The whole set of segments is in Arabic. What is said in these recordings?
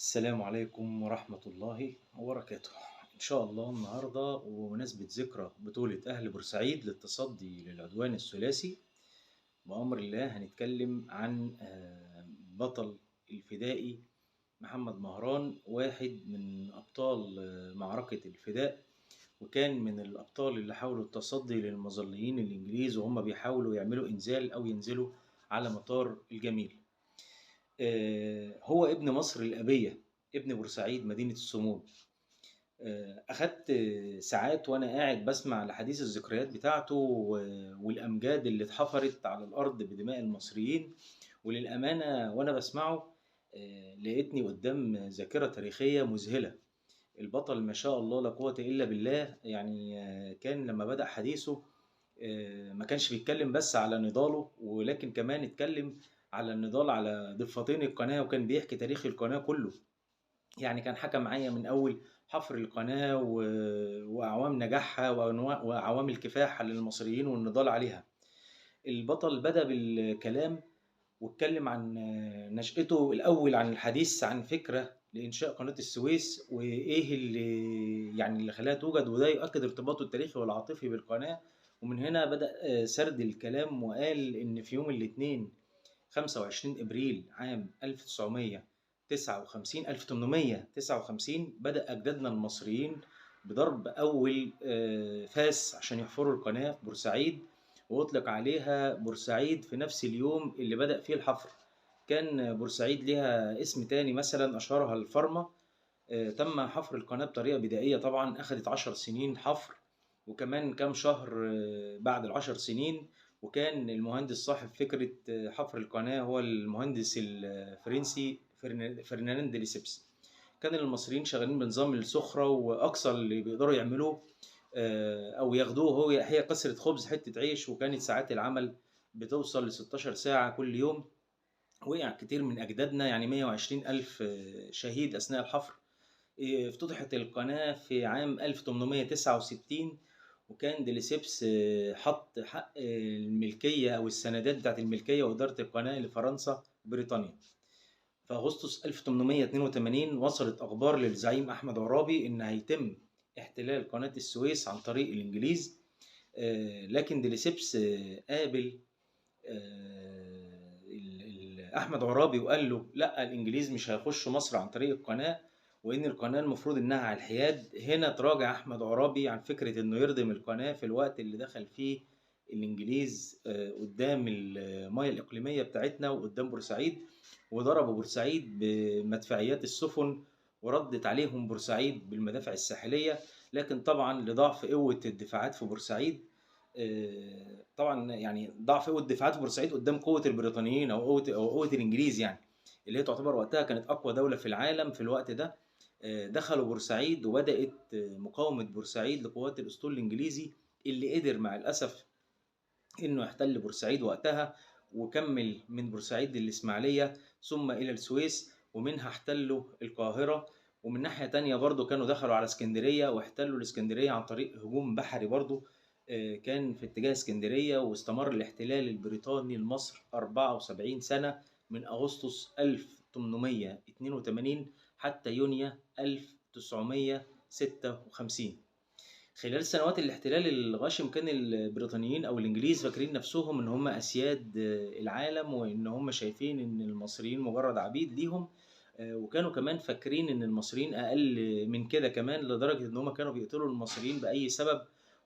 السلام عليكم ورحمة الله وبركاته. إن شاء الله النهاردة وبمناسبة ذكرى بطولة أهل بورسعيد للتصدي للعدوان الثلاثي، بأمر الله هنتكلم عن بطل الفدائي محمد مهران، واحد من أبطال معركة الفداء، وكان من الأبطال اللي حاولوا التصدي للمظليين الإنجليز وهم بيحاولوا يعملوا إنزال أو ينزلوا على مطار الجميل. هو ابن مصر الأبية، ابن بورسعيد مدينة الصمود. أخدت ساعات وأنا قاعد بسمع لحديث الذكريات بتاعته والأمجاد اللي اتحفرت على الأرض بدماء المصريين، وللأمانة وأنا بسمعه لقيتني قدام ذاكرة تاريخية مذهلة. البطل ما شاء الله لا قوة إلا بالله، يعني كان لما بدأ حديثه ما كانش بيتكلم بس على نضاله، ولكن كمان اتكلم على النضال على ضفتين القناة، وكان بيحكي تاريخ القناة كله. يعني كان حكى معايا من أول حفر القناة وأعوام نجاحها وأعوام الكفاح للمصريين والنضال عليها. البطل بدأ بالكلام واتكلم عن نشأته الأول، عن الحديث عن فكرة لإنشاء قناة السويس وإيه اللي خلاها توجد، وده يؤكد ارتباطه التاريخي والعاطفي بالقناة. ومن هنا بدأ سرد الكلام وقال إن في يوم الاثنين 25 إبريل عام 1859 بدأ أجدادنا المصريين بضرب أول فاس عشان يحفروا القناة في بورسعيد، وأطلق عليها بورسعيد في نفس اليوم اللي بدأ فيه الحفر. كان بورسعيد لها اسم تاني، مثلا أشهرها الفرمة. تم حفر القناة بطريقة بدائية، طبعا أخدت 10 سنين حفر، وكمان كام شهر بعد العشر سنين. وكان المهندس صاحب فكرة حفر القناة هو المهندس الفرنسي فرناند ليسيبس. كان المصريين شغالين بنظام السخرة، وأقصى اللي بيقدروا يعملوه أو ياخدوه هي قصرة خبز، حتة عيش، وكانت ساعات العمل بتوصل ل 16 ساعة كل يوم. وقع كتير من أجدادنا، يعني 120 ألف شهيد أثناء الحفر. افتتحت القناة في عام 1869، وكان ديليسيبس حط حق الملكية أو السندات بتاعت الملكية وإدارة القناة لفرنسا وبريطانيا. في أغسطس 1882 وصلت أخبار للزعيم أحمد عرابي إن هيتم احتلال قناة السويس عن طريق الإنجليز. لكن ديليسيبس قابل أحمد عرابي وقال له لا، الإنجليز مش هيخشوا مصر عن طريق القناة، وإن القناة المفروض إنها على الحياد. هنا تراجع أحمد عرابي عن فكرة إنه يردم القناة في الوقت اللي دخل فيه الإنجليز قدام المياه الإقليمية بتاعتنا وقدام بورسعيد، وضربوا بورسعيد بمدفعيات السفن، وردت عليهم بورسعيد بالمدافع الساحلية. لكن طبعا لضعف قوة الدفاعات في بورسعيد، طبعا يعني ضعف قوة الدفاعات في بورسعيد قدام قوة البريطانيين أو قوة الإنجليز، يعني اللي هي تعتبر وقتها كانت أقوى دولة في العالم في الوقت ده. دخلوا بورسعيد، وبدأت مقاومة بورسعيد لقوات الأسطول الإنجليزي، اللي قدر مع الأسف إنه يحتل بورسعيد وقتها، وكمل من بورسعيد للإسماعيلية ثم إلى السويس، ومنها احتلوا القاهرة. ومن ناحية تانية برضو كانوا دخلوا على اسكندرية واحتلوا الاسكندرية عن طريق هجوم بحري برضو كان في اتجاه اسكندرية. واستمر الاحتلال البريطاني لمصر 74 سنة، من أغسطس 1882 حتى يونيو 1956. خلال سنوات الاحتلال الغاشم كان البريطانيين او الانجليز فاكرين نفسهم ان هم اسياد العالم، وان هم شايفين ان المصريين مجرد عبيد ليهم. وكانوا كمان فاكرين ان المصريين اقل من كده كمان، لدرجة ان هم كانوا بيقتلوا المصريين باي سبب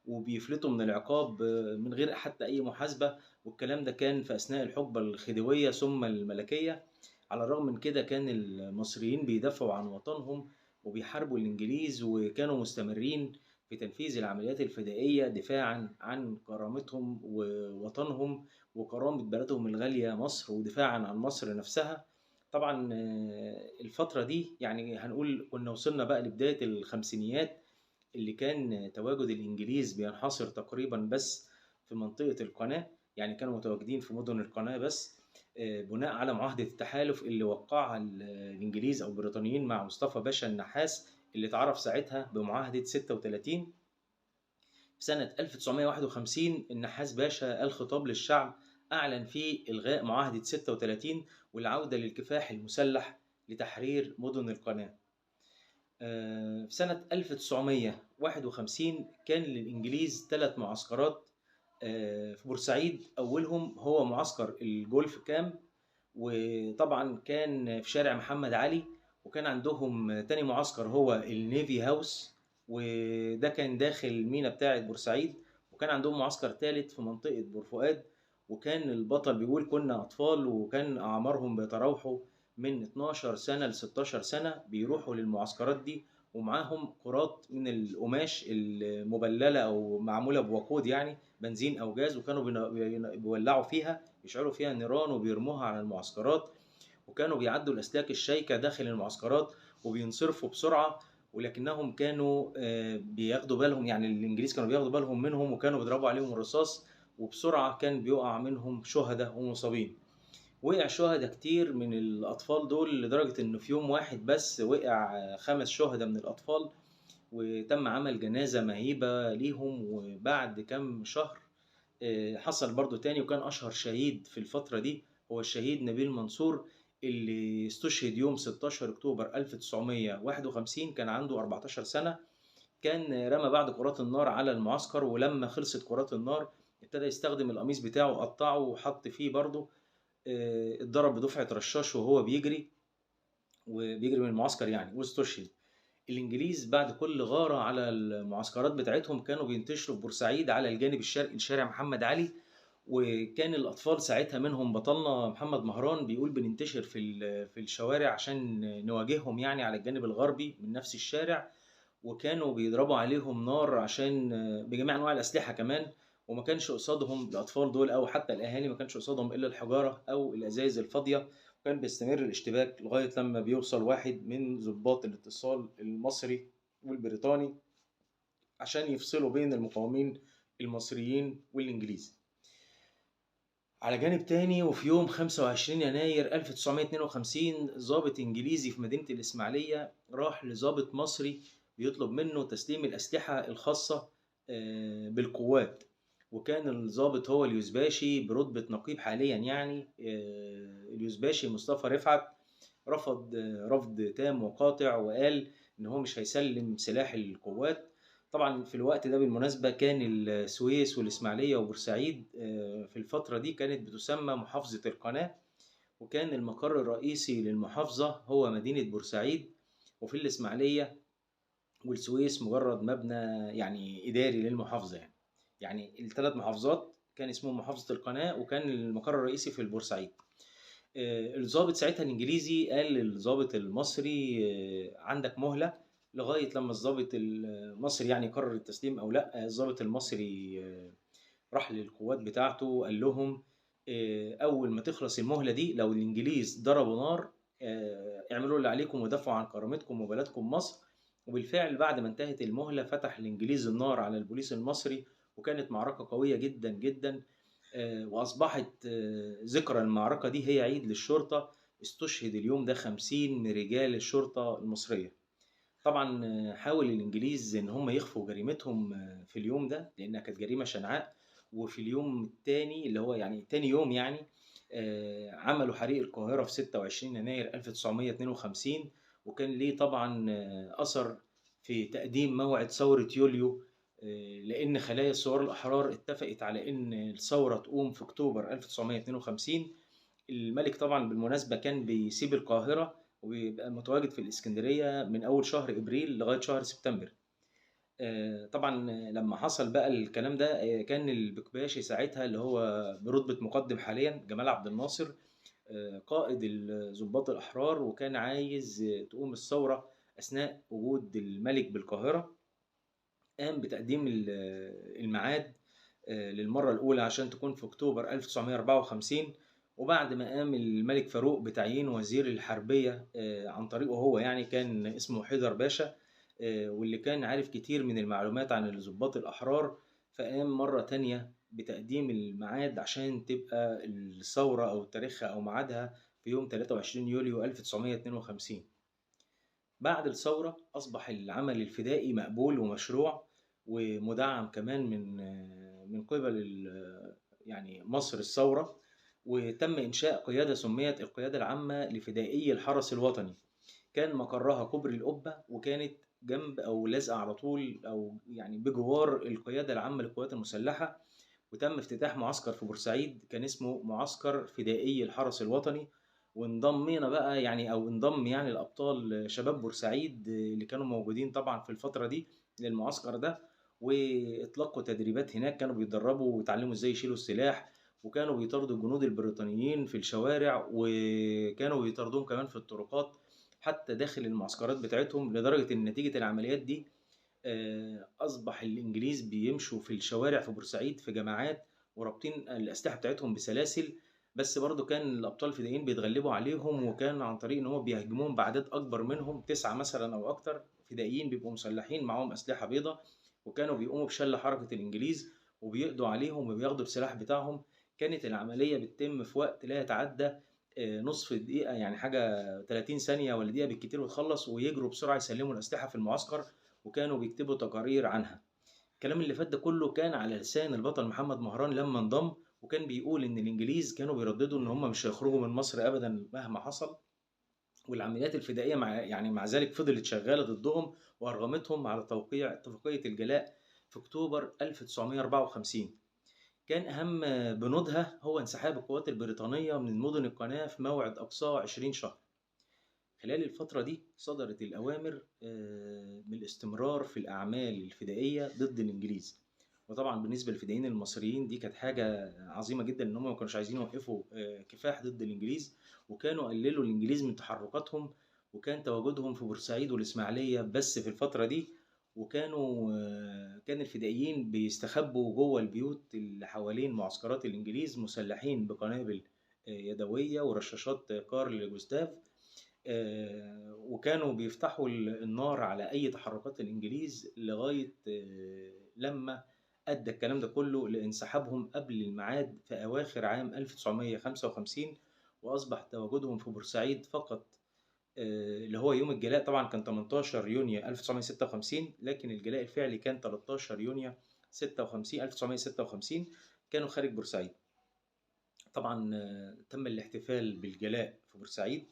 وبيفلتوا من العقاب من غير حتى اي محاسبة. والكلام ده كان في اثناء الحقبة الخديوية ثم الملكية. على الرغم من كده كان المصريين بيدافعوا عن وطنهم وبيحاربوا الانجليز، وكانوا مستمرين في تنفيذ العمليات الفدائية دفاعا عن كرامتهم ووطنهم وكرامة بلدهم الغالية مصر، ودفاعا عن مصر نفسها. طبعا الفترة دي يعني هنقول كنا وصلنا بقى لبداية الخمسينيات، اللي كان تواجد الإنجليز بينحصر تقريبا بس في منطقة القناة. يعني كانوا متواجدين في مدن القناة بس، بناء على معاهدة التحالف اللي وقعها الإنجليز أو البريطانيين مع مصطفى باشا النحاس، اللي اتعرف ساعتها بمعاهدة 36. في سنة 1951 النحاس باشا قال خطاب للشعب أعلن فيه إلغاء معاهدة 36 والعودة للكفاح المسلح لتحرير مدن القناة. في سنة 1951 كان للإنجليز 3 معسكرات في بورسعيد. أولهم هو معسكر الجولف كامب، وطبعا كان في شارع محمد علي. وكان عندهم تاني معسكر هو النيفي هاوس، وده كان داخل المينا بتاعة بورسعيد. وكان عندهم معسكر تالت في منطقة بورفؤاد. وكان البطل بيقول كنا أطفال وكان أعمارهم بيتراوحوا من 12 سنة ل 16 سنة بيروحوا للمعسكرات دي، ومعاهم كرات من القماش المبللة أو معمولة بوقود، يعني بنزين أو جاز، وكانوا بيولعوا فيها، يشعلوا فيها نيران وبيرموها على المعسكرات. وكانوا بيعدوا الأسلاك الشائكة داخل المعسكرات وبينصرفوا بسرعة. ولكنهم كانوا بياخدوا بالهم، يعني الإنجليز كانوا بياخدوا بالهم منهم وكانوا بيضربوا عليهم الرصاص، وبسرعة كان بيقع منهم شهداء ومصابين. وقع شهداء كتير من الأطفال دول، لدرجة إنه في يوم واحد بس وقع 5 شهداء من الأطفال، وتم عمل جنازة مهيبة ليهم. وبعد كم شهر حصل برضو تاني، وكان أشهر شهيد في الفترة دي هو الشهيد نبيل منصور، اللي استشهد يوم 16 أكتوبر 1951. كان عنده 14 سنة. كان رمى بعض كرات النار على المعسكر، ولما خلصت كرات النار ابتدى يستخدم القميص بتاعه، قطعه وحط فيه برضه. اتضرب بدفعة رشاش وهو بيجري من المعسكر يعني، واستشهد. الإنجليز بعد كل غارة على المعسكرات بتاعتهم كانوا بينتشروا في بورسعيد على الجانب الشرقي لشارع محمد علي. وكان الأطفال ساعتها منهم بطلنا محمد مهران بيقول بننتشر في الشوارع عشان نواجههم، يعني على الجانب الغربي من نفس الشارع. وكانوا بيضربوا عليهم نار عشان بجميع أنواع الأسلحة كمان. وما كانش قصادهم الأطفال دول أو حتى الأهالي، ما كانش قصادهم إلا الحجارة أو الأزايز الفاضية. وكان بيستمر الاشتباك لغاية لما بيوصل واحد من ضباط الاتصال المصري والبريطاني عشان يفصلوا بين المقاومين المصريين والإنجليز. على جانب تاني، وفي يوم 25 يناير 1952 ضابط إنجليزي في مدينة الإسماعيلية راح لضابط مصري بيطلب منه تسليم الأسلحة الخاصة بالقوات. وكان الضابط هو اليوزباشي برتبة نقيب حاليا، يعني اليوزباشي مصطفى رفعت. رفض رفض تام وقاطع، وقال إن هو مش هيسلم سلاح القوات. طبعا في الوقت ده بالمناسبة كان السويس والإسماعيلية وبورسعيد في الفترة دي كانت بتسمى محافظة القناة. وكان المقر الرئيسي للمحافظة هو مدينة بورسعيد. وفي الإسماعيلية والسويس مجرد مبنى يعني إداري للمحافظة. يعني ال3 محافظات كان اسمهم محافظة القناة، وكان المقر الرئيسي في البورسعيد. الضابط ساعتها الإنجليزي قال للضابط المصري عندك مهلة لغاية لما الضابط المصري يعني قرر التسليم أو لأ. الضابط المصري راح للقوات بتاعته قال لهم أول ما تخلص المهلة دي لو الإنجليز ضربوا نار اعملوا اللي عليكم ودافعوا عن كرامتكم وبلدكم مصر. وبالفعل بعد ما انتهت المهلة فتح الإنجليز النار على البوليس المصري، وكانت معركة قوية جدا جدا. وأصبحت ذكرى المعركة دي هي عيد للشرطة. استشهد اليوم ده 50 من رجال الشرطة المصرية. طبعا حاول الإنجليز إن هم يخفوا جريمتهم في اليوم ده لأنها كانت جريمة شنعاء. وفي اليوم الثاني اللي هو يعني تاني يوم يعني عملوا حريق القاهرة في 26 يناير 1952. وكان ليه طبعا أثر في تقديم موعد ثورة يوليو، لأن خلايا الثوار الأحرار اتفقت على إن الثورة تقوم في أكتوبر 1952. الملك طبعا بالمناسبة كان بيسيب القاهرة وبيبقى متواجد في الإسكندرية من أول شهر إبريل لغاية شهر سبتمبر. طبعا لما حصل بقى الكلام ده كان البكباشي ساعتها اللي هو برتبة مقدم حاليا جمال عبد الناصر قائد الضباط الأحرار، وكان عايز تقوم الثورة أثناء وجود الملك بالقاهرة. قام بتقديم الميعاد للمرة الأولى عشان تكون في أكتوبر 1954. وبعد ما قام الملك فاروق بتعيين وزير الحربية عن طريقه هو، يعني كان اسمه حيدر باشا، واللي كان عارف كتير من المعلومات عن الضباط الأحرار، فقام مرة تانية بتقديم الميعاد عشان تبقى الثورة أو تاريخها أو ميعادها في يوم 23 يوليو 1952. بعد الثورة أصبح العمل الفدائي مقبول ومشروع ومدعم كمان من قبل يعني مصر الثورة. وتم إنشاء قيادة سميت القيادة العامة لفدائي الحرس الوطني. كان مقرها كوبري القبة، وكانت جنب أو لازقة على طول أو يعني بجوار القيادة العامة للقوات المسلحة. وتم افتتاح معسكر في بورسعيد كان اسمه معسكر فدائي الحرس الوطني. وانضمينا بقى يعني او انضم يعني الابطال شباب بورسعيد اللي كانوا موجودين طبعا في الفتره دي للمعسكر ده. واطلقوا تدريبات هناك، كانوا بيتدربوا ويتعلموا ازاي يشيلوا السلاح، وكانوا بيطاردوا الجنود البريطانيين في الشوارع، وكانوا بيطاردوهم كمان في الطرقات حتى داخل المعسكرات بتاعتهم، لدرجه ان نتيجه العمليات دي أصبح الإنجليز بيمشوا في الشوارع في بورسعيد في جماعات ورابطين الأسلحة بتاعتهم بسلاسل. بس برضو كان الأبطال الفدائيين بيتغلبوا عليهم، وكان عن طريق إن هم بيهاجموهم بأعداد أكبر منهم، 9 مثلا أو أكتر فدائيين بيبقوا مسلحين معاهم أسلحة بيضاء، وكانوا بيقوموا بشل حركة الإنجليز وبيقضوا عليهم وبياخدوا السلاح بتاعهم. كانت العملية بتتم في وقت لا يتعدى نصف دقيقة، يعني حاجة 30 ثانية ولا دقيقة بالكتير وتخلص، ويجروا بسرعة يسلموا الأسلحة في المعسكر، وكانوا بيكتبوا تقارير عنها. الكلام اللي فات ده كله كان على لسان البطل محمد مهران لما انضم، وكان بيقول ان الانجليز كانوا بيرددوا ان هم مش هيخرجوا من مصر ابدا مهما حصل. والعمليات الفدائيه مع ذلك فضلت شغاله ضدهم، وارغمتهم على توقيع اتفاقيه الجلاء في اكتوبر 1954. كان اهم بنودها هو انسحاب القوات البريطانيه من مدن القناه في موعد اقصاه 20 شهر. خلال الفترة دي صدرت الأوامر بالاستمرار في الأعمال الفدائية ضد الإنجليز. وطبعا بالنسبة للفدائيين المصريين دي كانت حاجة عظيمة جدا، إن هم ما كانوش عايزين يوقفوا كفاح ضد الإنجليز، وكانوا قللوا الإنجليز من تحركاتهم، وكان تواجدهم في بورسعيد والإسماعيلية بس في الفترة دي. وكانوا كان الفدائيين بيستخبوا جوه البيوت اللي حوالين معسكرات الإنجليز مسلحين بقنابل يدوية ورشاشات كارل جوستاف. وكانوا بيفتحوا النار على أي تحركات الإنجليز لغاية لما أدى الكلام ده كله لانسحابهم قبل الميعاد في أواخر عام 1955. وأصبح تواجدهم في بورسعيد فقط اللي هو يوم الجلاء طبعا كان 18 يونيو 1956، لكن الجلاء الفعلي كان 13 يونيو 56 1956. كانوا خارج بورسعيد. طبعا تم الاحتفال بالجلاء في بورسعيد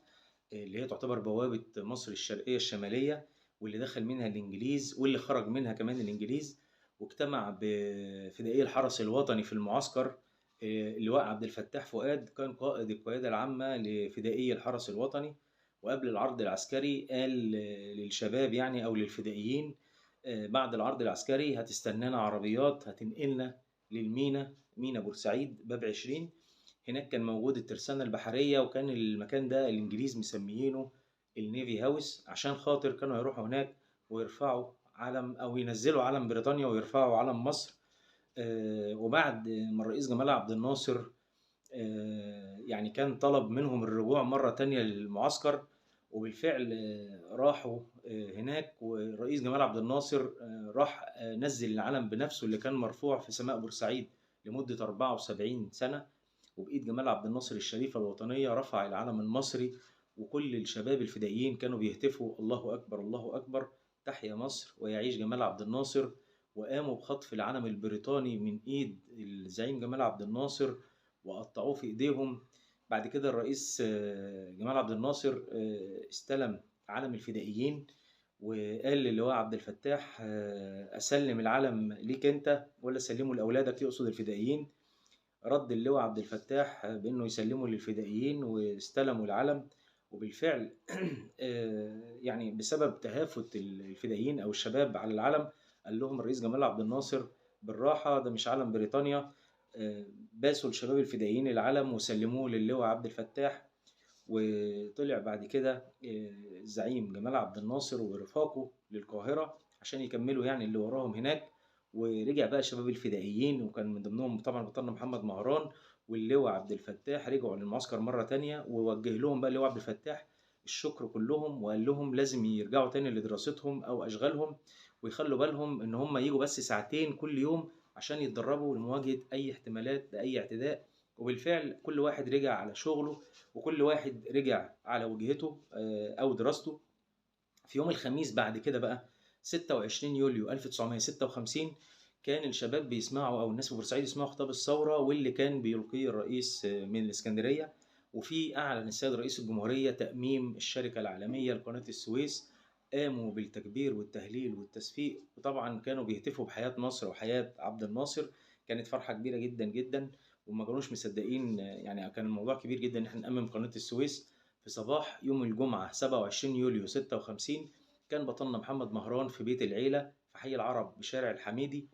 اللي هي تعتبر بوابة مصر الشرقية الشمالية، واللي دخل منها الإنجليز واللي خرج منها كمان الإنجليز. واجتمع بفدائي الحرس الوطني في المعسكر. اللواء عبد الفتاح فؤاد كان قائد القيادة العامة لفدائي الحرس الوطني. وقبل العرض العسكري قال للشباب يعني أو للفدائيين بعد العرض العسكري هتستنانا عربيات هتنقلنا للمينا، مينا بورسعيد باب 20. هناك كان موجود الترسانة البحرية، وكان المكان ده الإنجليز مسميينه النيفي هاوس، عشان خاطر كانوا يروحوا هناك ويرفعوا علم أو ينزلوا علم بريطانيا ويرفعوا علم مصر. وبعد ما الرئيس جمال عبد الناصر يعني كان طلب منهم الرجوع مرة تانية للمعسكر، وبالفعل راحوا هناك. والرئيس جمال عبد الناصر راح نزل العلم بنفسه اللي كان مرفوع في سماء بورسعيد لمدة 74 سنة. وبإيد جمال عبد الناصر الشريفة الوطنية رفع العلم المصري، وكل الشباب الفدائيين كانوا بيهتفوا الله أكبر الله أكبر، تحيا مصر ويعيش جمال عبد الناصر. وقاموا بخطف العلم البريطاني من إيد الزعيم جمال عبد الناصر وقطعوه في إيديهم. بعد كده الرئيس جمال عبد الناصر استلم علم الفدائيين، وقال للواء عبد الفتاح أسلم العلم ليك أنت ولا أسلمه لأولادك، يقصد الفدائيين. رد اللواء عبد الفتاح بأنه يسلمه للفدائيين واستلموا العلم. وبالفعل يعني بسبب تهافت الفدائيين أو الشباب على العلم، قال لهم الرئيس جمال عبد الناصر بالراحة ده مش علم بريطانيا. باسوا الشباب الفدائيين العلم وسلموه للواء عبد الفتاح. وطلع بعد كده الزعيم جمال عبد الناصر ورفاقه للقاهرة عشان يكملوا يعني اللي وراهم هناك. ورجع بقى شباب الفدائيين، وكان من ضمنهم طبعا بطلنا محمد مهران واللواء عبد الفتاح، رجعوا للمعسكر مرة تانية. ووجه لهم بقى اللواء عبد الفتاح الشكر كلهم، وقال لهم لازم يرجعوا تاني لدراستهم أو أشغالهم، ويخلوا بالهم إن هم يجوا بس ساعتين كل يوم عشان يتدربوا لمواجهة أي احتمالات لأي اعتداء. وبالفعل كل واحد رجع على شغله، وكل واحد رجع على وجهته أو دراسته. في يوم الخميس بعد كده بقى 26 يوليو 1956 كان الشباب بيسمعوا أو الناس في بورسعيد يسمعوا خطاب الثورة واللي كان بيلقيه الرئيس من الإسكندرية. وفي أعلن السيد رئيس الجمهورية تأميم الشركة العالمية لقناة السويس. قاموا بالتكبير والتهليل والتصفيق، وطبعا كانوا بيهتفوا بحياة مصر وحياة عبد الناصر. كانت فرحة كبيرة جدا جدا، وما كانوش مصدقين، يعني كان الموضوع كبير جدا إن احنا نأمم قناة السويس. في صباح يوم الجمعة 27 يوليو 56 كان بطلنا محمد مهران في بيت العيلة في حي العرب بشارع الحميدي،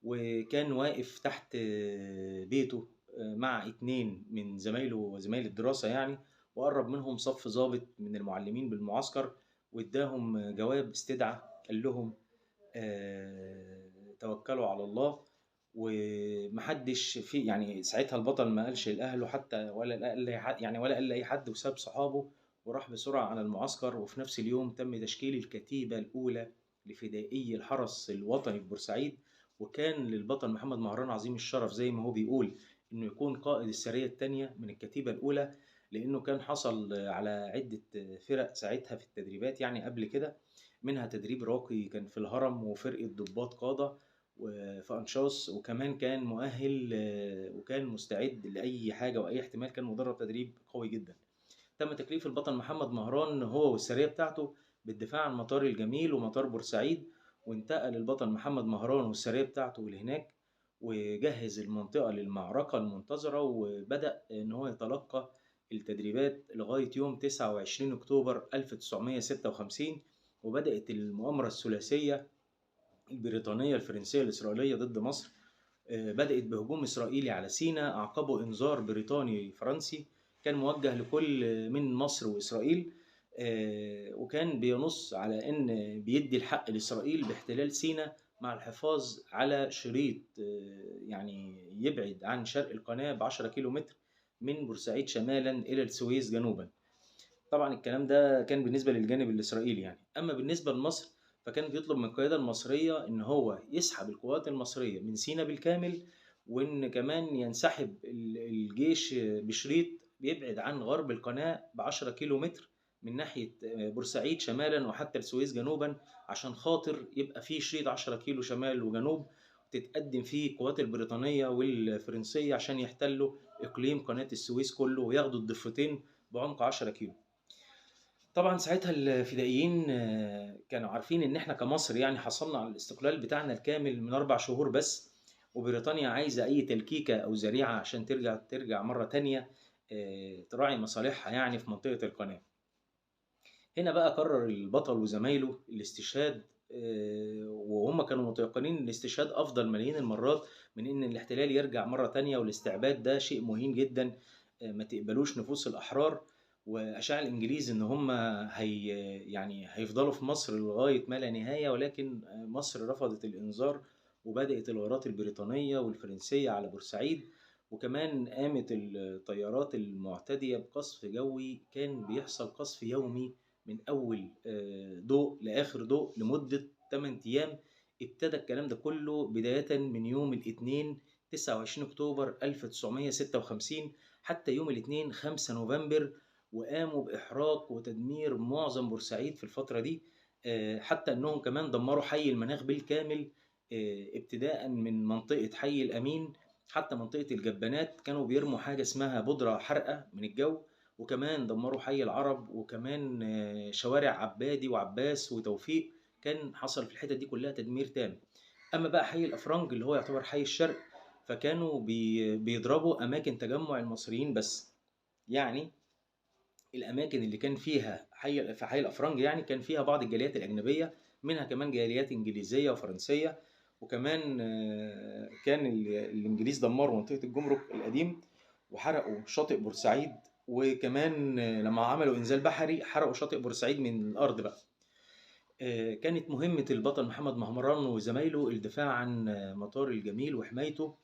وكان واقف تحت بيته مع اتنين من زمايله وزمايل الدراسة يعني، وقرب منهم صف ضابط من المعلمين بالمعسكر، واداهم جواب استدعاء. قال لهم توكلوا على الله. ومحدش في يعني ساعتها البطل ما قالش لأهله حتى، ولا قال يعني ولا قال لأي حد، وساب صحابه وراح بسرعة على المعسكر. وفي نفس اليوم تم تشكيل الكتيبة الأولى لفدائي الحرس الوطني في بورسعيد. وكان للبطل محمد مهران عظيم الشرف زي ما هو بيقول إنه يكون قائد السرية الثانية من الكتيبة الأولى، لأنه كان حصل على عدة فرق ساعتها في التدريبات يعني قبل كده، منها تدريب راقي كان في الهرم، وفرقة ضباط قادة وفي أنشاص، وكمان كان مؤهل وكان مستعد لأي حاجة وأي احتمال، كان مدرب تدريب قوي جدا. تم تكليف البطل محمد مهران هو والسرية بتاعته بالدفاع عن مطار الجميل ومطار بورسعيد. وانتقل البطل محمد مهران والسرية بتاعته لهناك، وجهز المنطقة للمعركة المنتظرة، وبدأ إن هو يتلقى التدريبات لغاية يوم 29 أكتوبر 1956. وبدأت المؤامرة الثلاثية البريطانية الفرنسية الإسرائيلية ضد مصر. بدأت بهجوم إسرائيلي على سيناء أعقبه إنذار بريطاني فرنسي كان موجه لكل من مصر وإسرائيل، وكان بينص على إن بيدي الحق لإسرائيل باحتلال سيناء مع الحفاظ على شريط يعني يبعد عن شرق القناة ب10 كيلو متر من بورسعيد شمالا إلى السويس جنوبا. طبعا الكلام ده كان بالنسبة للجانب الإسرائيلي يعني. أما بالنسبة لمصر فكان بيطلب من القيادة المصرية إن هو يسحب القوات المصرية من سيناء بالكامل، وإن كمان ينسحب الجيش بشريط بيبعد عن غرب القناة ب10 كيلو متر من ناحية بورسعيد شمالا وحتى السويس جنوبا، عشان خاطر يبقى فيه شريط 10 كيلو شمال وجنوب تتقدم فيه القوات البريطانية والفرنسية عشان يحتلوا إقليم قناة السويس كله وياخدوا الضفتين بعمق 10 كيلو. طبعا ساعتها الفدائيين كانوا عارفين ان احنا كمصر يعني حصلنا على الاستقلال بتاعنا الكامل من 4 شهور بس، وبريطانيا عايزة اي تلكيكة او ذريعة عشان ترجع مرة تانية تراعي مصالحها يعني في منطقة القناة. هنا بقى قرر البطل وزمايله الاستشهاد، وهم كانوا متيقنين ان الاستشهاد افضل ملايين المرات من ان الاحتلال يرجع مرة تانية، والاستعباد ده شيء مهين جدا ما تقبلوش نفوس الاحرار. واشاع الانجليز ان هم يعني هيفضلوا في مصر لغاية ما لا نهاية، ولكن مصر رفضت الانذار، وبدأت الغارات البريطانية والفرنسية على بورسعيد. وكمان قامت الطيارات المعتدية بقصف جوي، كان بيحصل قصف يومي من أول ضوء لآخر ضوء لمدة 8 أيام. ابتدى الكلام ده كله بداية من يوم الاثنين 29 أكتوبر 1956 حتى يوم الاثنين 5 نوفمبر، وقاموا بإحراق وتدمير معظم بورسعيد في الفترة دي. حتى أنهم كمان دمروا حي المناخ بالكامل، ابتداء من منطقة حي الأمين حتى منطقة الجبانات. كانوا بيرموا حاجة اسمها بودرة حرقة من الجو، وكمان دمروا حي العرب، وكمان شوارع عبادي وعباس وتوفيق. كان حصل في الحتة دي كلها تدمير تام. أما بقى حي الأفرنج اللي هو يعتبر حي الشرق، فكانوا بيضربوا أماكن تجمع المصريين بس. يعني الأماكن اللي كان فيها في حي الأفرنج يعني كان فيها بعض الجاليات الأجنبية، منها كمان جاليات إنجليزية وفرنسية. وكمان كان الإنجليز دمروا منطقة الجمرك القديم وحرقوا شاطئ بورسعيد، وكمان لما عملوا إنزال بحري حرقوا شاطئ بورسعيد من الأرض بقى. كانت مهمة البطل محمد مهران وزمايله الدفاع عن مطار الجميل وحمايته.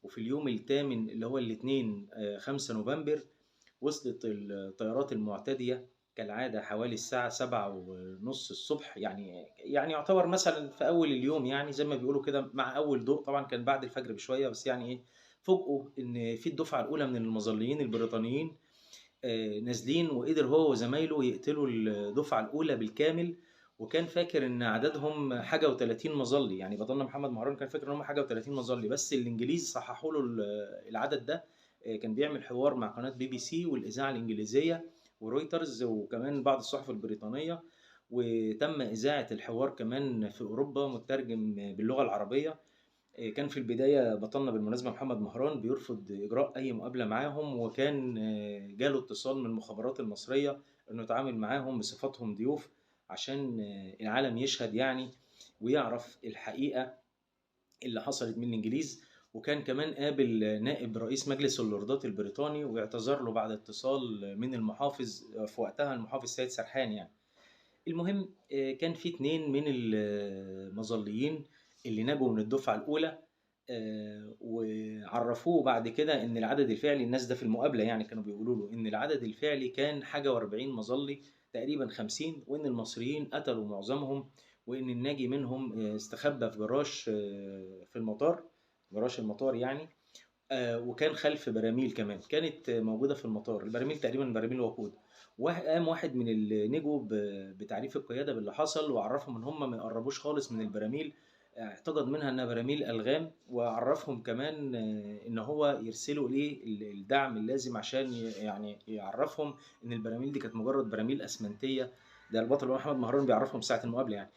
وفي اليوم الثامن اللي هو الاثنين 5 نوفمبر وصلت الطيارات المعتدية كالعادة حوالي الساعة 7:30 الصبح، يعني يعتبر مثلا في أول اليوم، يعني زي ما بيقولوا كده مع أول ضوء. طبعا كان بعد الفجر بشوية بس، يعني إيه، فوجئوا إن في الدفعة الأولى من المظليين البريطانيين نازلين، وقدر هو وزمايله يقتلوا الدفعة الأولى بالكامل. وكان فاكر ان عددهم حاجه و30 مظلي، يعني بطلنا محمد مهران كان فاكر ان هم حاجه و30 مظلي، بس الانجليز صححوا له العدد ده. كان بيعمل حوار مع قناه بي بي سي والاذاعه الانجليزيه ورويترز وكمان بعض الصحف البريطانيه، وتم اذاعه الحوار كمان في اوروبا مترجم باللغه العربيه. كان في البداية بطلنا بالمناسبة محمد مهران بيرفض إجراء أي مقابلة معاهم، وكان جاله اتصال من المخابرات المصرية إنه يتعامل معاهم بصفتهم ضيوف عشان العالم يشهد يعني ويعرف الحقيقة اللي حصلت من الإنجليز. وكان كمان قابل نائب رئيس مجلس اللوردات البريطاني واعتذر له بعد اتصال من المحافظ في وقتها، المحافظ سيد سرحان يعني. المهم كان في اتنين من المظليين اللي نجوا من الدفعة الأولى، وعرفوه بعد كده ان العدد الفعلي، الناس ده في المقابله يعني كانوا بيقولوا له ان العدد الفعلي كان حاجه و40 مظلي تقريبا 50، وان المصريين قتلوا معظمهم، وان الناجي منهم استخبى في جراج في المطار، جراج المطار يعني. وكان خلف براميل كمان كانت موجوده في المطار، البراميل تقريبا براميل وقود. وقام واحد من اللي نجوا بتعريف القياده باللي حصل، وعرفهم ان هم ما يقربوش خالص من البراميل، اعتقد منها انها براميل الغام، وعرفهم كمان ان هو يرسلوا اليه الدعم اللازم عشان يعني يعرفهم ان البراميل دي كانت مجرد براميل اسمنتيه. ده البطل اللي هو محمد مهران بيعرفهم ساعه المقابله يعني،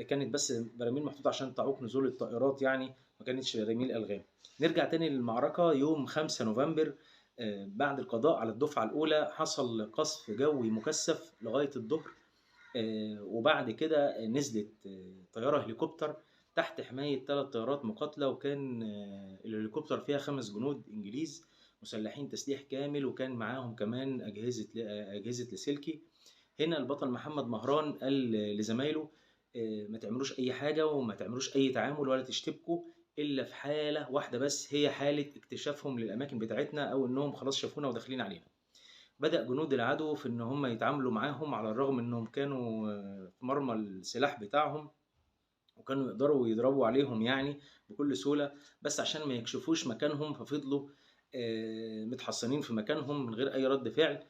كانت بس براميل محطوطه عشان تعوق نزول الطائرات يعني، ما كانتش براميل الغام. نرجع تاني للمعركة يوم 5 نوفمبر. بعد القضاء على الدفعة الأولى حصل قصف جوي مكثف لغاية الظهر، وبعد كده نزلت طيارة هليكوبتر تحت حماية 3 طيارات مقاتلة، وكان الهليكوبتر فيها 5 جنود إنجليز مسلحين تسليح كامل، وكان معاهم كمان أجهزة لاسلكي. هنا البطل محمد مهران قال لزمايله ما تعملوش أي حاجة وما تعملوش أي تعامل ولا تشتبكوا إلا في حالة واحدة بس، هي حالة اكتشافهم للأماكن بتاعتنا أو إنهم خلاص شافونا وداخلين علينا. بدأ جنود العدو في إن هم يتعاملوا معاهم على الرغم إنهم كانوا في مرمى السلاح بتاعهم، وكانوا يقدروا يضربوا عليهم يعني بكل سهولة، بس عشان ما يكشفوش مكانهم ففضلوا متحصنين في مكانهم من غير أي رد فعل.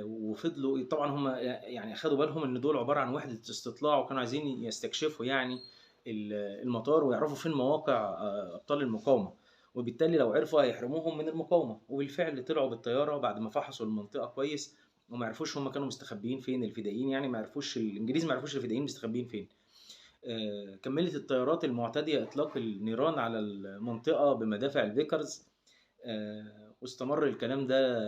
وفضلوا طبعا هم يعني أخدوا بالهم إن دول عبارة عن وحدة استطلاع، وكانوا عايزين يستكشفوا يعني المطار ويعرفوا فين مواقع أبطال المقاومة، وبالتالي لو عرفوا هيحرموهم من المقاومة. وبالفعل طلعوا بالطيارة بعد ما فحصوا المنطقة كويس، وما عرفوش هم كانوا مستخبيين فين الفدائيين، يعني ما عرفوش الإنجليز ما عرفوش الفدائيين مستخبيين فين. كملت الطيارات المعتدية إطلاق النيران على المنطقة بمدافع الفيكرز، واستمر الكلام ده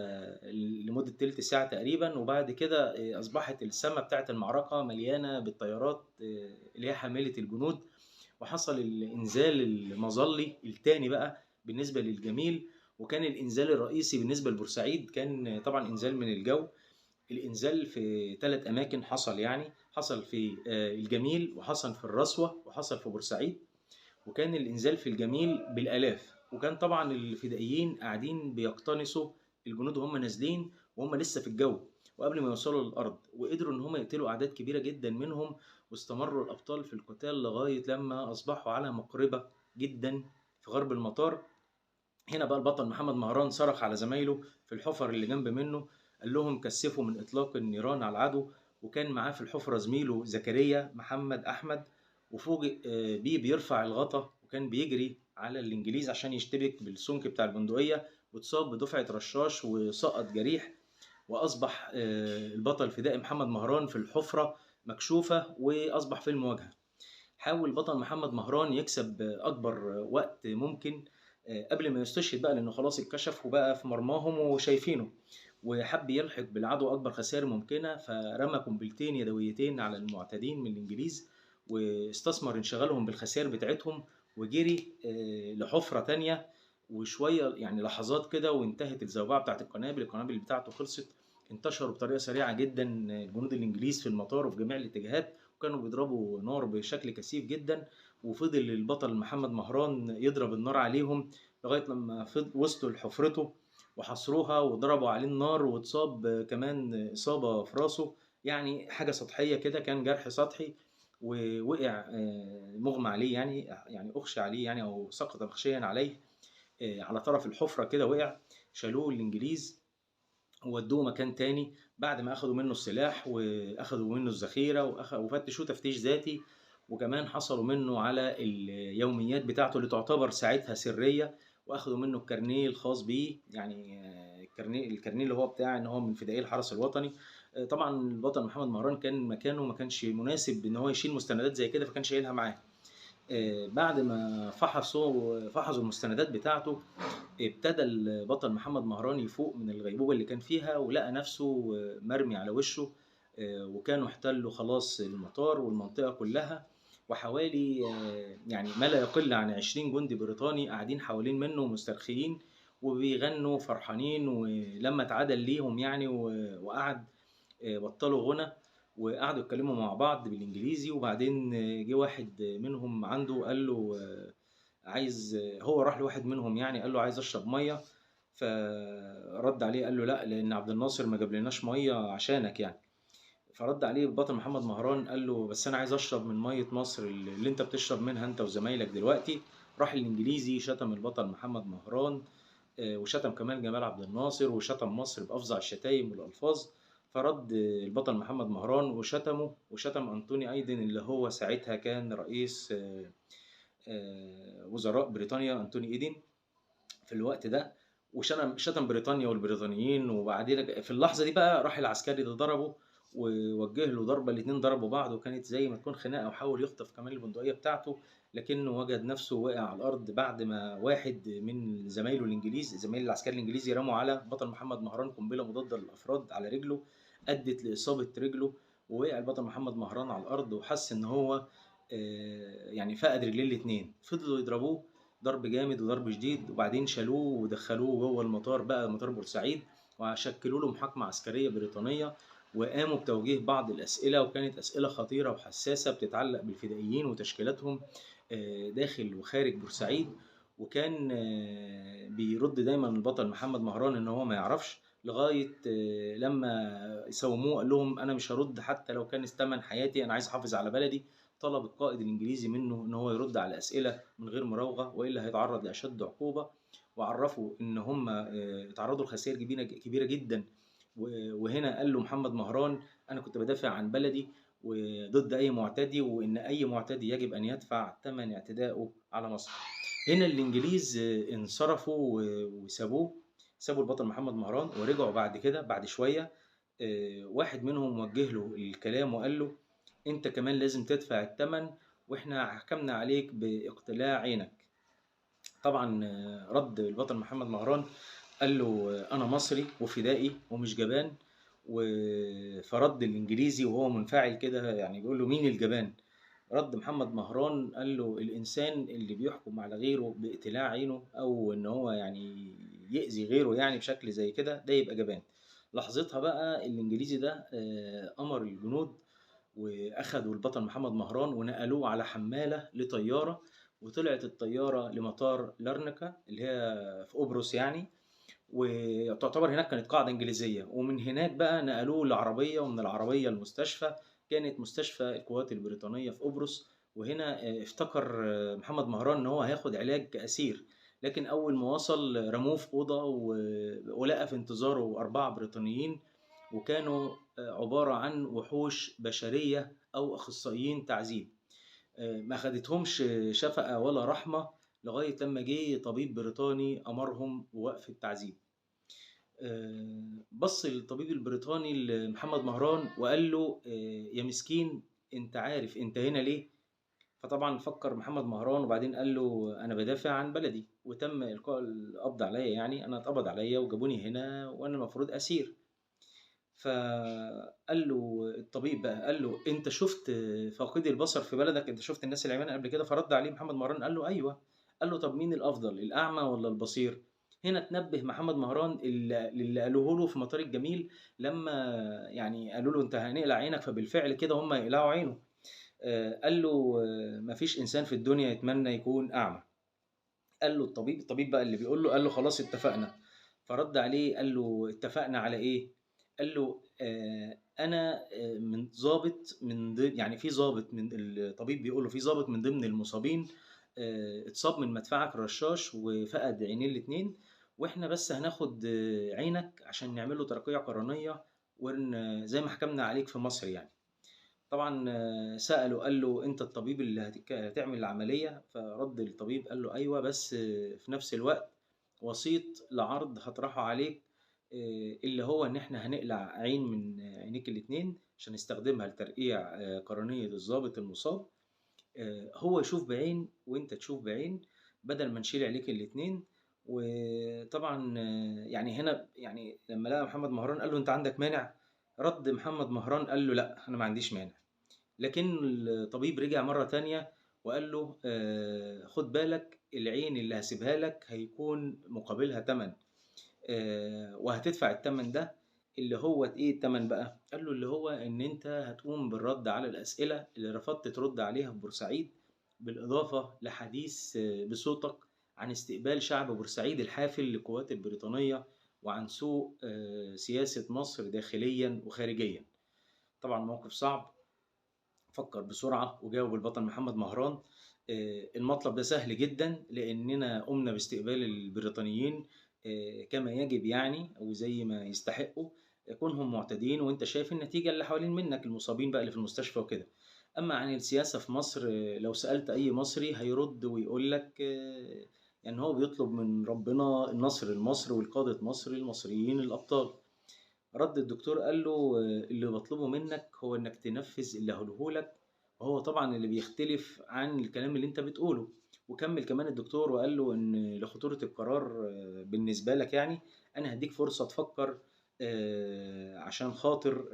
لمدة تلت ساعة تقريبا، وبعد كده أصبحت السماء بتاعة المعركة مليانة بالطيارات اللي هي حاملة الجنود، وحصل الإنزال المظلي الثاني بقى بالنسبة للجميل. وكان الإنزال الرئيسي بالنسبة لبورسعيد كان طبعا إنزال من الجو. الإنزال في 3 أماكن حصل يعني، حصل في الجميل، وحصل في الرسوة، وحصل في بورسعيد. وكان الإنزال في الجميل بالآلاف، وكان طبعا الفدائيين قاعدين بيقتنصوا الجنود وهم نازلين وهم لسه في الجو وقبل ما يوصلوا للأرض، وقدروا إن هم يقتلوا أعداد كبيرة جدا منهم، واستمروا الأبطال في القتال لغاية لما أصبحوا على مقربة جدا في غرب المطار. هنا بقى البطل محمد مهران صرخ على زمايله في الحفر اللي جنب منه، قال لهم كثفوا من إطلاق النيران على العدو. وكان معاه في الحفرة زميله زكريا محمد أحمد، وفوجئ بيه بيرفع الغطا، وكان بيجري على الإنجليز عشان يشتبك بالسمك بتاع البندقية، واتصاب بدفعة رشاش وسقط جريح. وأصبح البطل الفدائي محمد مهران في الحفرة مكشوفة، وأصبح في المواجهة. حاول بطل محمد مهران يكسب أكبر وقت ممكن قبل ما يستشهد بقى، لأنه خلاص اتكشف وبقى في مرماهم وشايفينه، وحب يلحق بالعدو أكبر خسائر ممكنة، فرمى قنبلتين يدويتين على المعتدين من الإنجليز، واستثمر انشغالهم بالخسائر بتاعتهم، وجري لحفرة تانية. وشوية يعني لحظات كده وانتهت الزوبعة بتاعت القنابل بتاعته خلصت. انتشروا بطريقة سريعة جدا الجنود الإنجليز في المطار وفي جميع الاتجاهات، وكانوا بيضربوا نار بشكل كثيف جدا. وفضل البطل محمد مهران يضرب النار عليهم لغاية لما وصلوا لحفرته وحصروها وضربوا عليه النار، واتصاب كمان إصابة في راسه، يعني حاجة سطحية كده، كان جرح سطحي، ووقع مغمى عليه يعني أغشى عليه يعني، أو سقط مغشيا عليه على طرف الحفرة كده وقع. شالوه الإنجليز وودوه مكان تاني بعد ما أخدوا منه السلاح وأخدوا منه الذخيرة وفتشوه تفتيش ذاتي، وكمان حصلوا منه على اليوميات بتاعته اللي تعتبر ساعتها سرية، وأخدوا منه الكارنيه الخاص بيه، يعني الكارنيه اللي هو بتاع إن هو من فدائي الحرس الوطني. طبعا البطل محمد مهران كان مكانه ما كانش مناسب إن هو يشيل مستندات زي كده، فكان شايلها معاه. بعد ما فحصوا المستندات بتاعته، ابتدى البطل محمد مهران يفوق من الغيبوبة اللي كان فيها، ولقى نفسه مرمي على وشه، وكانوا احتلوا خلاص المطار والمنطقة كلها، وحوالي يعني ما لا يقل عن 20 جندي بريطاني قاعدين حوالين منه مسترخيين وبيغنوا فرحانين. ولما اتعدل ليهم يعني وقعد، بطلوا غنى وقعدوا يتكلموا مع بعض بالانجليزي. وبعدين جه واحد منهم عنده قال له عايز، هو راح لواحد منهم يعني قال له عايز اشرب ميه، فرد عليه قال له لا، لان عبد الناصر ما جابلناش ميه عشانك يعني. فرد عليه البطل محمد مهران قال له بس انا عايز اشرب من ميه مصر اللي انت بتشرب منها انت وزمايلك دلوقتي. راح الانجليزي شتم البطل محمد مهران، وشتم كمان جمال عبد الناصر، وشتم مصر بأفظع الشتايم والألفاظ. فرد البطل محمد مهران وشتمه، وشتم أنطوني أيدن اللي هو ساعتها كان رئيس وزراء بريطانيا، أنطوني إيدن في الوقت ده. شتم بريطانيا والبريطانيين. وبعدين في اللحظة دي بقى راح العسكري ده ضربه ووجه له ضربة، الاتنين ضربوا بعض وكانت زي ما تكون خناقة، وحاول يخطف كمان البندقية بتاعته، لكنه وجد نفسه وقع على الأرض بعد ما واحد من زمايله الإنجليز، زمايل العسكري الإنجليزي، رموا على بطل محمد مهران قنبلة مضادة للأفراد على رجله، أدت لإصابة رجله. ووقع البطل محمد مهران على الأرض وحس إن هو يعني فقد رجليه الاتنين. فضلوا يضربوه ضرب جامد وضرب شديد، وبعدين شالوه ودخلوه جوه المطار بقى، مطار بورسعيد، وشكلوا له محاكمة عسكرية بريطانية، وقاموا بتوجيه بعض الأسئلة، وكانت أسئلة خطيرة وحساسة بتتعلق بالفدائيين وتشكيلاتهم داخل وخارج بورسعيد. وكان بيرد دايما البطل محمد مهران ان هو ما يعرفش، لغاية لما سوموه قال لهم انا مش هرد حتى لو كان استمن حياتي، انا عايز احافظ على بلدي. طلب القائد الانجليزي منه ان هو يرد على اسئله من غير مراوغه والا هيتعرض لاشد عقوبه. وعرفوا ان هم اتعرضوا لخسائر كبيره جدا. وهنا قال له محمد مهران انا كنت بدافع عن بلدي وضد اي معتدي، وان اي معتدي يجب ان يدفع ثمن اعتدائه على مصر. هنا الانجليز انصرفوا وسابوه، سابوا البطل محمد مهران ورجعوا بعد كده بعد شويه. واحد منهم وجه له الكلام وقال له انت كمان لازم تدفع الثمن، واحنا حكمنا عليك باقتلاع عينك. طبعا رد البطل محمد مهران قال له انا مصري وفدائي ومش جبان. فرد الانجليزي وهو منفعل كده يعني بيقول له مين الجبان؟ رد محمد مهران قال له الانسان اللي بيحكم على غيره باقتلاع عينه او ان هو يعني يأذي غيره يعني بشكل زي كده، ده يبقى جبان. لحظتها بقى الانجليزي ده امر الجنود واخدوا البطل محمد مهران ونقلوه على حمالة لطيارة، وطلعت الطيارة لمطار لارنكا اللي هي في قبرص يعني، وتعتبر هناك كانت قاعدة إنجليزية. ومن هناك بقى نقلوه لعربية، ومن العربية المستشفى، كانت مستشفى القوات البريطانية في قبرص. وهنا افتكر محمد مهران إن هو هياخد علاج كأسير، لكن أول ما وصل رموه في أوضة ولقى في انتظاره 4 بريطانيين، وكانوا عبارة عن وحوش بشرية أو أخصائيين تعذيب. ما خدتهمش شفقة ولا رحمة لغاية لما جه طبيب بريطاني أمرهم بوقف التعذيب. بص الطبيب البريطاني لمحمد مهران وقال له يا مسكين انت عارف انت هنا ليه؟ فطبعا فكر محمد مهران وبعدين قال له انا بدافع عن بلدي وتم القاء القبض عليا، يعني انا اتقبض عليا وجابوني هنا وانا المفروض اسير. فقال له الطبيب بقى قال له انت شفت فاقدي البصر في بلدك؟ انت شفت الناس العميانة قبل كده؟ فرد عليه محمد مهران قال له ايوه. قال له طب مين الافضل، الاعمى ولا البصير؟ هنا تنبه محمد مهران اللي قالوه له في مطار الجميل، لما يعني قالوا له انت هنقلع عينك، فبالفعل كده هم يقلعوا عينه. قال له مفيش انسان في الدنيا يتمنى يكون اعمى. قال له الطبيب بقى اللي بيقول له، قال له خلاص اتفقنا. فرد عليه قال له اتفقنا على ايه؟ قال له انا من ضابط من ضمن، يعني في ضابط من الطبيب بيقول له في ضابط من ضمن المصابين اتصاب من مدفعك الرشاش وفقد عينيه الاتنين، واحنا بس هناخد عينك عشان نعمل له ترقية قرنية، زي ما حكمنا عليك في مصر يعني. طبعا سأله قال له انت الطبيب اللي هتعمل العملية؟ فرد الطبيب قال له ايوه، بس في نفس الوقت وسيط لعرض هطرحه عليك، اللي هو ان احنا هنقلع عين من عينيك الاتنين عشان نستخدمها لترقيع قرنية الضابط المصاب. هو يشوف بعين وانت تشوف بعين، بدل ما نشيل عليك الاتنين. وطبعا يعني هنا يعني لما لقى محمد مهران قال له انت عندك مانع؟ رد محمد مهران قال له لا انا ما عنديش مانع. لكن الطبيب رجع مرة تانية وقال له خد بالك، العين اللي هسيبها لك هيكون مقابلها تمن، وهتدفع التمن ده. اللي هو ايه التمن بقى؟ قال له اللي هو ان انت هتقوم بالرد على الاسئله اللي رفضت ترد عليها في بورسعيد، بالاضافه لحديث بصوتك عن استقبال شعب بورسعيد الحافل للقوات البريطانيه، وعن سوء سياسه مصر داخليا وخارجيا. طبعا موقف صعب. فكر بسرعه وجاوب البطل محمد مهران. المطلب ده سهل جدا، لاننا قمنا باستقبال البريطانيين كما يجب يعني، او زي ما يستحقوا، كونهم معتدين وانت شايف النتيجه اللي حوالين منك، المصابين بقى اللي في المستشفى وكده. اما عن السياسه في مصر، لو سالت اي مصري هيرد ويقول لك يعني هو بيطلب من ربنا النصر لمصر والقاده مصر المصريين الابطال. رد الدكتور قال له اللي بطلبه منك هو انك تنفذ اللي هقوله لك، وهو طبعا اللي بيختلف عن الكلام اللي انت بتقوله. وكمل كمان الدكتور وقال له ان لخطورة القرار بالنسبة لك يعني، انا هديك فرصة تفكر عشان خاطر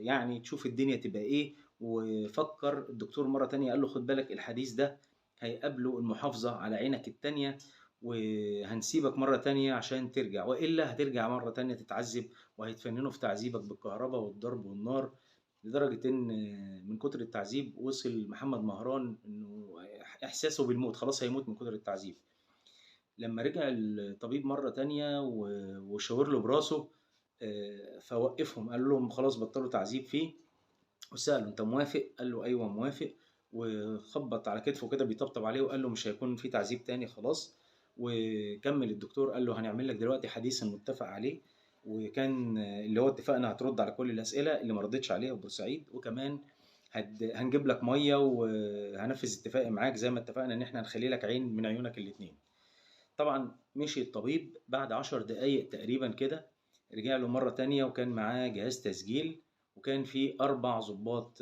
يعني تشوف الدنيا تبقى ايه. وفكر الدكتور مرة تانية قال له خد بالك الحديث ده هيقابله المحافظة على عينك التانية، وهنسيبك مرة تانية عشان ترجع، وإلا هترجع مرة تانية تتعذب، وهيتفننوا في تعذيبك بالكهرباء والضرب والنار. لدرجة إن من كتر التعذيب وصل محمد مهران إنه إحساسه بالموت، خلاص هيموت من كتر التعذيب. لما رجع الطبيب مرة تانية وشاور له براسه، فوقفهم قال لهم خلاص بطلوا تعذيب فيه، وسأله أنت موافق؟ قال له أيوه موافق. وخبط على كتفه كده بيطبطب عليه وقال له مش هيكون في تعذيب تاني خلاص. وكمل الدكتور قال له هنعمل لك دلوقتي حديثا متفق عليه، وكان اللي هو اتفقنا هترد على كل الأسئلة اللي ما ردتش عليها في بورسعيد، وكمان هنجيب لك مية وهنفذ اتفاقي معاك زي ما اتفقنا ان احنا هنخلي لك عين من عيونك الاتنين. طبعا مشي الطبيب بعد 10 دقايق تقريبا كده، رجع له مرة تانية وكان معاه جهاز تسجيل، وكان فيه 4 ضباط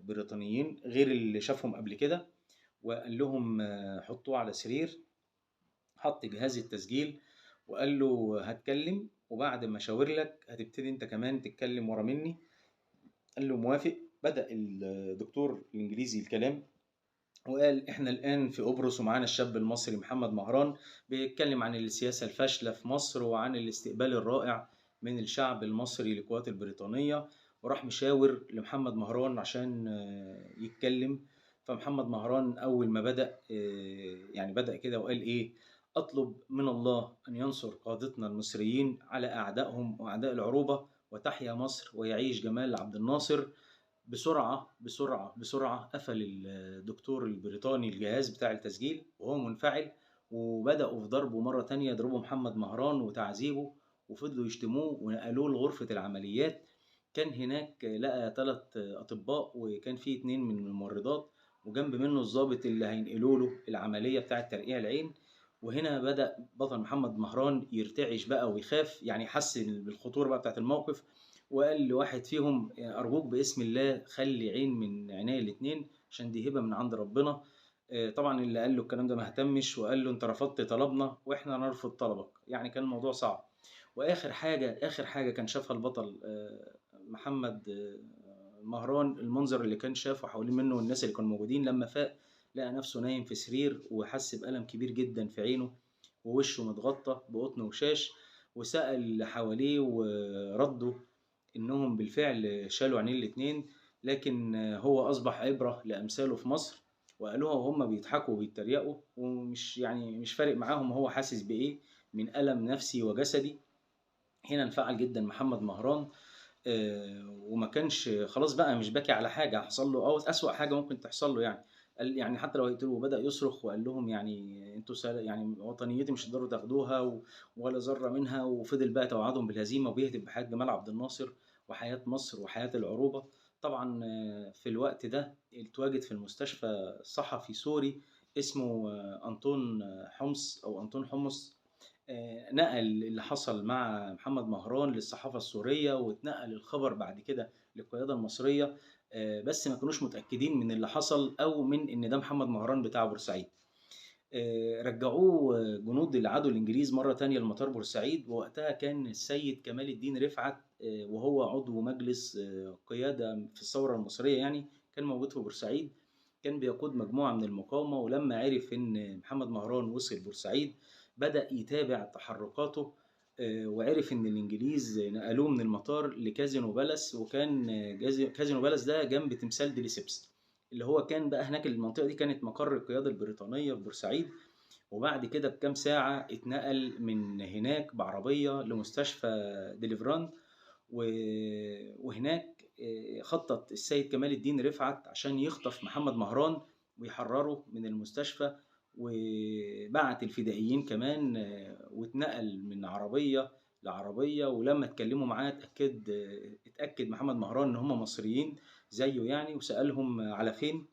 بريطانيين غير اللي شافهم قبل كده. وقال لهم حطوه على سرير. حط جهاز التسجيل وقال له هتكلم، وبعد ما اشاور لك هتبتدي انت كمان تتكلم ورا مني. قال له موافق. بدأ الدكتور الانجليزي الكلام وقال احنا الان في قبرص ومعانا الشاب المصري محمد مهران، بيتكلم عن السياسة الفاشلة في مصر وعن الاستقبال الرائع من الشعب المصري للقوات البريطانية. وراح مشاور لمحمد مهران عشان يتكلم. فمحمد مهران أول ما بدأ يعني بدأ كده وقال إيه: أطلب من الله أن ينصر قادتنا المصريين على أعدائهم وأعداء العروبة، وتحيا مصر ويعيش جمال عبد الناصر. بسرعة بسرعة بسرعة قفل الدكتور البريطاني الجهاز بتاع التسجيل وهو منفعل، وبدأوا في ضربه مرة تانية، يضربوا محمد مهران وتعذيبه، وفضلوا يشتموه ونقلوه لغرفة العمليات. كان هناك لقى 3 أطباء وكان فيه 2 من الممرضات، وجنب منه الضابط اللي هينقلوا له العملية بتاعة ترقيع العين. وهنا بدأ بطل محمد مهران يرتعش بقى ويخاف، يعني حس بالخطورة بقى بتاعة الموقف. وقال لواحد فيهم أرجوك باسم الله خلي عين من عيني الاتنين عشان دي هبة من عند ربنا. طبعا اللي قال له الكلام ده ما اهتمش وقال له انت رفضت طلبنا واحنا نرفض طلبك. يعني كان الموضوع صعب. واخر حاجة اخر حاجة كان شافها البطل محمد مهران، المنظر اللي كان شافه حوالين منه والناس اللي كانوا موجودين، لما فاق لقى نفسه نايم في سرير وحس بألم كبير جدا في عينه، ووشه متغطى بقطن وشاش. وسأل اللي حواليه وردوا إنهم بالفعل شالوا عينين الاتنين، لكن هو أصبح عبرة لأمثاله في مصر. وقالوها وهم بيضحكوا وبيتريقوا، ومش يعني مش فارق معاهم هو حاسس بإيه من ألم نفسي وجسدي. هنا انفعل جدا محمد مهران، وما كانش خلاص بقى مش باكي على حاجة حصل له أو أسوأ حاجة ممكن تحصل له يعني. قال يعني حتى لو هيقتلوه بدأ يصرخ وقال لهم يعني انتوا يعني وطنيتي مش هتقدروا تاخدوها ولا ذرة منها، وفضل بقى توعدهم بالهزيمة وبيهتف بحياة جمال عبد الناصر وحياة مصر وحياة العروبة. طبعا في الوقت ده اتواجد في المستشفى صحفي سوري اسمه أنطون حمص أو أنطون حمص. نقل اللي حصل مع محمد مهران للصحافة السورية، واتنقل الخبر بعد كده للقيادة المصرية. بس ما كانوش متأكدين من اللي حصل أو من إن ده محمد مهران بتاع بورسعيد. رجعوه جنود العدو الإنجليز مرة تانية لمطار بورسعيد، ووقتها كان السيد كمال الدين رفعت وهو عضو مجلس قيادة في الثورة المصرية يعني، كان موجود في بورسعيد، كان بيقود مجموعة من المقاومة. ولما عرف إن محمد مهران وصل بورسعيد بدأ يتابع تحركاته، وعرف إن الإنجليز نقلوه من المطار لكازينو بالاس، وكان كازينو بالاس ده جنب تمثال ديليسيبس اللي هو كان بقى هناك. المنطقة دي كانت مقر القيادة البريطانية في بورسعيد. وبعد كده بكام ساعة اتنقل من هناك بعربية لمستشفى ديليفران، وهناك خطط السيد كمال الدين رفعت عشان يخطف محمد مهران ويحرره من المستشفى، وبعت الفدائيين كمان، واتنقل من عربية لعربية. ولما اتكلموا معاه اتأكد محمد مهران ان هم مصريين زيه يعني، وسألهم على فين.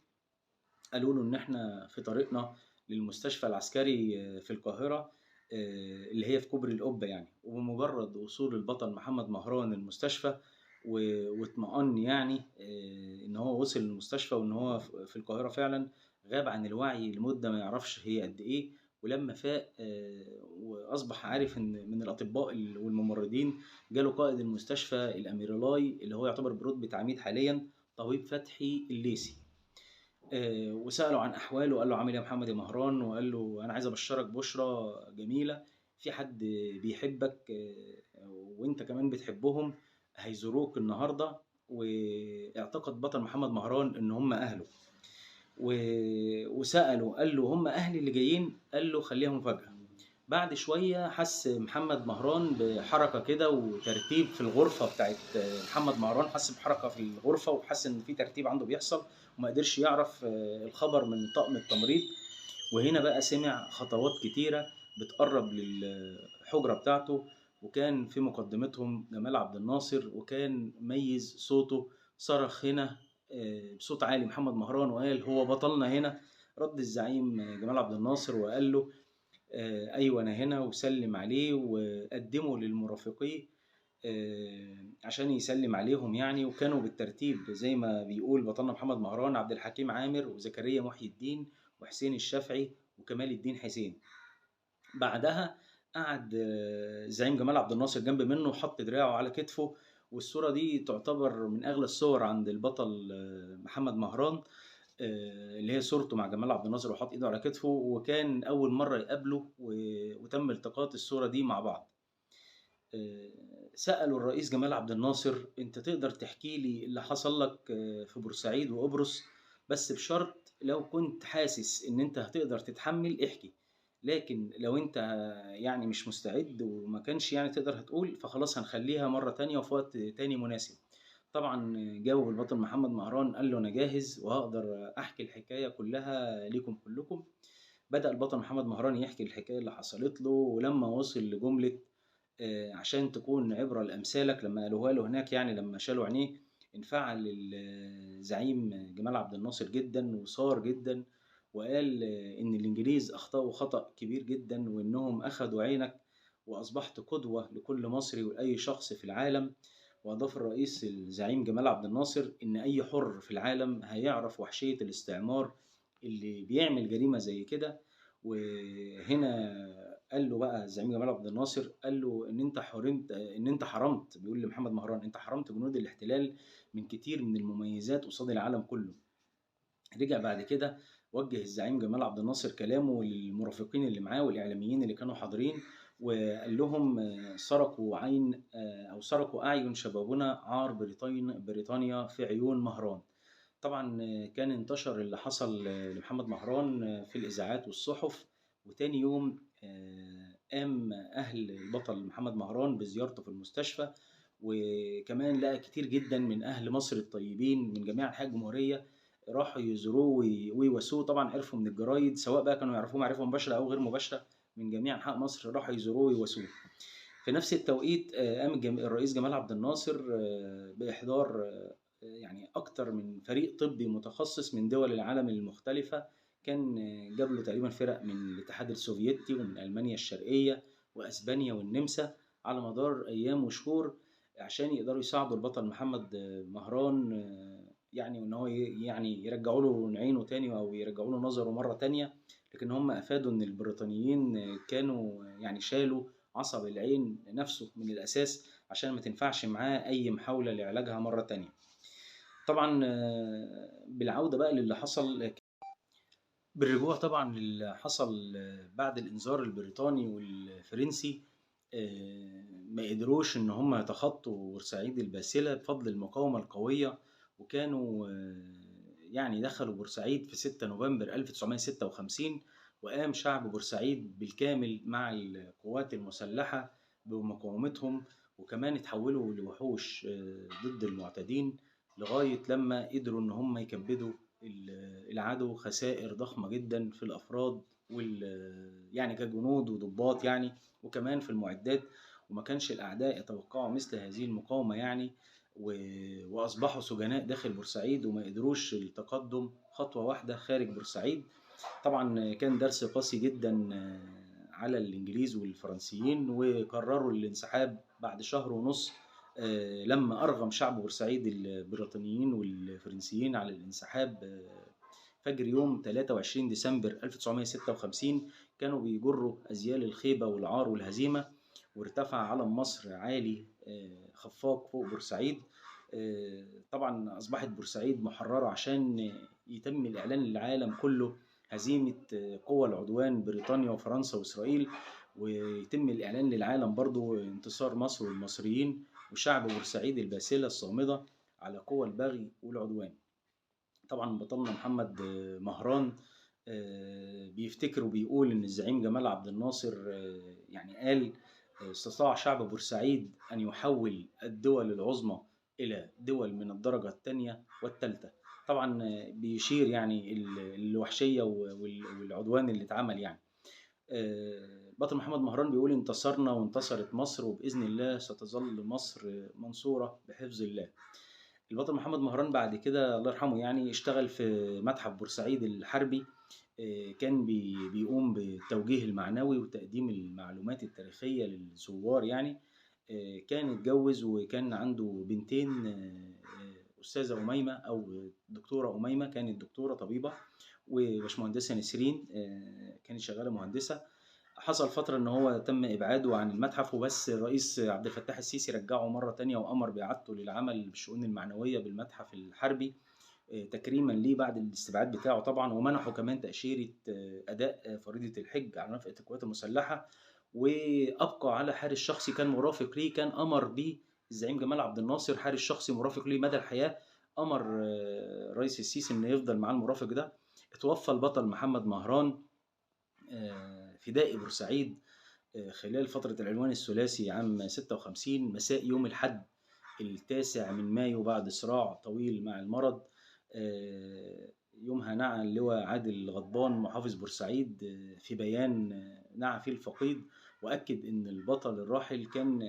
قالوا له ان احنا في طريقنا للمستشفى العسكري في القاهرة، اللي هي في كوبري القبة يعني. وبمجرد وصول البطل محمد مهران المستشفى واطمئن يعني ان هو وصل المستشفى وان هو في القاهرة فعلا، غاب عن الوعي لمدة ما يعرفش هي قد ايه. ولما فاق واصبح عارف ان من الاطباء والممرضين، جاله قائد المستشفى الاميرلاي اللي هو يعتبر برتبة عميد حاليا، طبيب فتحي الليثي. وسأله عن أحواله، وقال له عامل إيه يا محمد يا مهران، وقال له أنا عايز أبشرك بشرى جميلة، في حد بيحبك وأنت كمان بتحبهم، هيزوروك النهاردة. واعتقد بطل محمد مهران إن هم أهله، وسأله قال له هم أهلي اللي جايين، قال له خليها مفاجأة. بعد شوية حس محمد مهران بحركة كده وترتيب في الغرفة بتاعت محمد مهران، حس بحركة في الغرفة وحس إن في ترتيب عنده بيحصل، وما قدرش يعرف الخبر من طاقم التمريض. وهنا بقى سمع خطوات كتيرة بتقرب للحجرة بتاعته، وكان في مقدمتهم جمال عبد الناصر، وكان ميز صوته، صرخ هنا بصوت عالي محمد مهران وقال هو بطلنا هنا. رد الزعيم جمال عبد الناصر وقال له أيوة أنا هنا، وسلم عليه وقدمه للمرافقين عشان يسلم عليهم يعني. وكانوا بالترتيب زي ما بيقول بطلنا محمد مهران: عبد الحكيم عامر، وزكريا محي الدين، وحسين الشافعي، وكمال الدين حسين. بعدها قعد زعيم جمال عبد الناصر جنب منه وحط دراعه على كتفه، والصورة دي تعتبر من أغلى الصور عند البطل محمد مهران، اللي هي صورته مع جمال عبد الناصر وحاط ايده على كتفه، وكان أول مرة يقابله وتم التقاط الصورة دي مع بعض. سألوا الرئيس جمال عبد الناصر: أنت تقدر تحكي لي اللي حصل لك في بورسعيد وقبرص، بس بشرط لو كنت حاسس إن أنت هتقدر تتحمل احكي، لكن لو أنت يعني مش مستعد وما كانش يعني تقدر هتقول، فخلاص هنخليها مرة تانية وفي وقت تاني مناسب. طبعا جاوب البطل محمد مهران قال له أنا جاهز وهقدر أحكي الحكاية كلها ليكم كلكم. بدأ البطل محمد مهران يحكي الحكاية اللي حصلت له، ولما وصل لجملة عشان تكون عبرة لأمثالك، لما قالوها له هناك يعني لما شالوا عينيه، انفعل الزعيم جمال عبد الناصر جدا وصار جدا، وقال إن الإنجليز أخطأوا خطأ كبير جدا، وإنهم أخذوا عينك وأصبحت قدوة لكل مصري ولأي شخص في العالم. وأضاف الرئيس الزعيم جمال عبد الناصر إن أي حر في العالم هيعرف وحشية الاستعمار اللي بيعمل جريمة زي كده. وهنا قال له بقى الزعيم جمال عبد الناصر، قال له ان انت حرمت، بيقول لمحمد مهران انت حرمت جنود الاحتلال من كتير من المميزات قصاد العالم كله. رجع بعد كده وجه الزعيم جمال عبد الناصر كلامه للمرافقين اللي معاه والاعلاميين اللي كانوا حاضرين، وقال لهم سرقوا عين او سرقوا اعين شبابنا عار بريطانيا في عيون مهران. طبعا كان انتشر اللي حصل لمحمد مهران في الإذاعات والصحف. وتاني يوم قام أهل البطل محمد مهران بزيارته في المستشفى، وكمان لقى كتير جدا من أهل مصر الطيبين من جميع أنحاء الجمهورية راحوا يزوروه ويواسوه. طبعًا عرفوا من الجرايد، سواء بقى كانوا يعرفوه معرفة مباشرة أو غير مباشرة من جميع أنحاء مصر، راحوا يزوروه ويواسوه. في نفس التوقيت قام الرئيس جمال عبد الناصر بإحضار يعني أكتر من فريق طبي متخصص من دول العالم المختلفة. كان جاب له تقريبًا فرق من الاتحاد السوفيتي ومن ألمانيا الشرقية وأسبانيا والنمسا على مدار أيام وشهور، عشان يقدروا يساعدوا البطل محمد مهران، يعني وإن هو يعني يرجعوا له عينه تاني أو يرجعوا له نظره مرة تانية. لكن هم أفادوا إن البريطانيين كانوا يعني شالوا عصب العين نفسه من الأساس عشان ما تنفعش معاه أي محاولة لعلاجها مرة تانية. طبعًا بالعودة بقى للي حصل، بالرجوع طبعًا للي حصل بعد الإنذار البريطاني والفرنسي، ما قدروش إن هم يتخطوا بورسعيد الباسلة بفضل المقاومة القوية، وكانوا يعني دخلوا بورسعيد في 6 نوفمبر 1956، وقام شعب بورسعيد بالكامل مع القوات المسلحة بمقاومتهم، وكمان اتحولوا لوحوش ضد المعتدين، لغاية لما قدروا إن هم يكبدوا العدو خسائر ضخمة جدا في الأفراد يعني كجنود وضباط يعني، وكمان في المعدات. وما كانش الأعداء يتوقعوا مثل هذه المقاومة يعني، وأصبحوا سجناء داخل بورسعيد وما قدروش التقدم خطوة واحدة خارج بورسعيد. طبعا كان درس قاسي جدا على الإنجليز والفرنسيين، وقرروا الانسحاب بعد شهر ونص لما أرغم شعب بورسعيد البريطانيين والفرنسيين على الانسحاب. فجر يوم 23 ديسمبر 1956 كانوا بيجروا أزيال الخيبة والعار والهزيمة، وارتفع علم مصر عالي خفاق فوق بورسعيد. طبعا أصبحت بورسعيد محررة عشان يتم الإعلان للعالم كله هزيمة قوى العدوان بريطانيا وفرنسا وإسرائيل، ويتم الإعلان للعالم برضو انتصار مصر والمصريين وشعب بورسعيد الباسلة الصامدة على قوى البغي والعدوان. طبعا بطلنا محمد مهران بيفتكر وبيقول إن الزعيم جمال عبد الناصر يعني قال استطاع شعب بورسعيد أن يحول الدول العظمى إلى دول من الدرجة الثانية والثالثة. طبعا بيشير يعني الوحشية والعدوان اللي اتعمل يعني. بطل محمد مهران بيقول انتصرنا وانتصرت مصر، وبإذن الله ستظل مصر منصورة بحفظ الله. البطل محمد مهران بعد كده الله يرحمه يعني اشتغل في متحف بورسعيد الحربي، كان بيقوم بالتوجيه المعنوي وتقديم المعلومات التاريخية للزوار يعني. كان اتجوز وكان عنده بنتين، أستاذة أميمة أو دكتورة أميمة كانت دكتورة طبيبة، وباشمهندسة نسرين كانت شغالة مهندسة. حصل فترة إن هو تم إبعاده عن المتحف، وبس الرئيس عبد الفتاح السيسي رجعه مرة تانية وأمر بإعادته للعمل بالشؤون المعنوية بالمتحف الحربي تكريما ليه بعد الاستبعاد بتاعه طبعا، ومنحه كمان تأشيرة أداء فريضة الحج على نفقة القوات المسلحة. وأبقى على حارس شخصي كان مرافق ليه، كان أمر بيه الزعيم جمال عبد الناصر حارس شخصي مرافق ليه مدى الحياة. أمر الرئيس السيسي إنه يفضل معاه المرافق ده. اتوفى البطل محمد مهران فدائي بورسعيد خلال فترة العدوان الثلاثي عام 56 مساء يوم الأحد 9 مايو بعد صراع طويل مع المرض. يومها نعى اللواء عادل غضبان محافظ بورسعيد في بيان نعى فيه الفقيد، وأكد إن البطل الراحل كان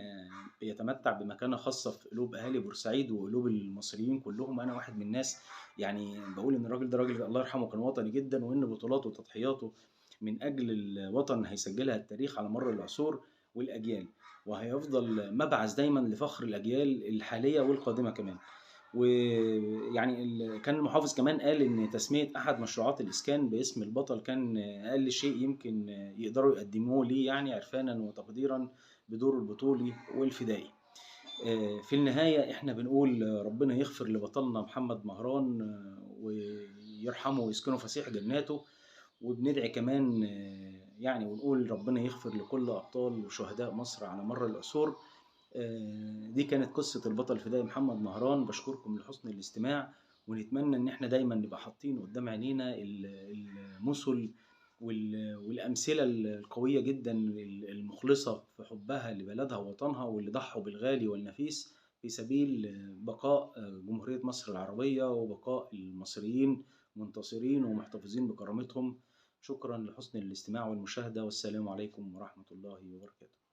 بيتمتع بمكانة خاصة في قلوب أهالي بورسعيد وقلوب المصريين كلهم. أنا واحد من الناس يعني بقول إن الراجل ده راجل الله يرحمه كان وطني جدا، وإن بطولاته وتضحياته من أجل الوطن هيسجلها التاريخ على مر العصور والأجيال، وهيفضل مبعث دايما لفخر الأجيال الحالية والقادمة كمان. ويعني كان المحافظ كمان قال إن تسمية أحد مشروعات الإسكان باسم البطل كان أقل شيء يمكن يقدروا يقدموه ليه، يعني عرفانا وتقديرا بدوره البطولي والفدائي. في النهاية إحنا بنقول ربنا يغفر لبطلنا محمد مهران ويرحمه ويسكنه فسيح جناته، وبندعي كمان يعني ونقول ربنا يغفر لكل أبطال وشهداء مصر على مر العصور. دي كانت قصة البطل الفدائي محمد مهران. بشكركم لحسن الاستماع، ونتمنى إن احنا دايما نبقى حاطين قدام عينينا المثل والأمثلة القوية جدا المخلصة في حبها لبلدها ووطنها، واللي ضحوا بالغالي والنفيس في سبيل بقاء جمهورية مصر العربية وبقاء المصريين منتصرين ومحتفظين بكرامتهم. شكرا لحسن الاستماع والمشاهدة، والسلام عليكم ورحمة الله وبركاته.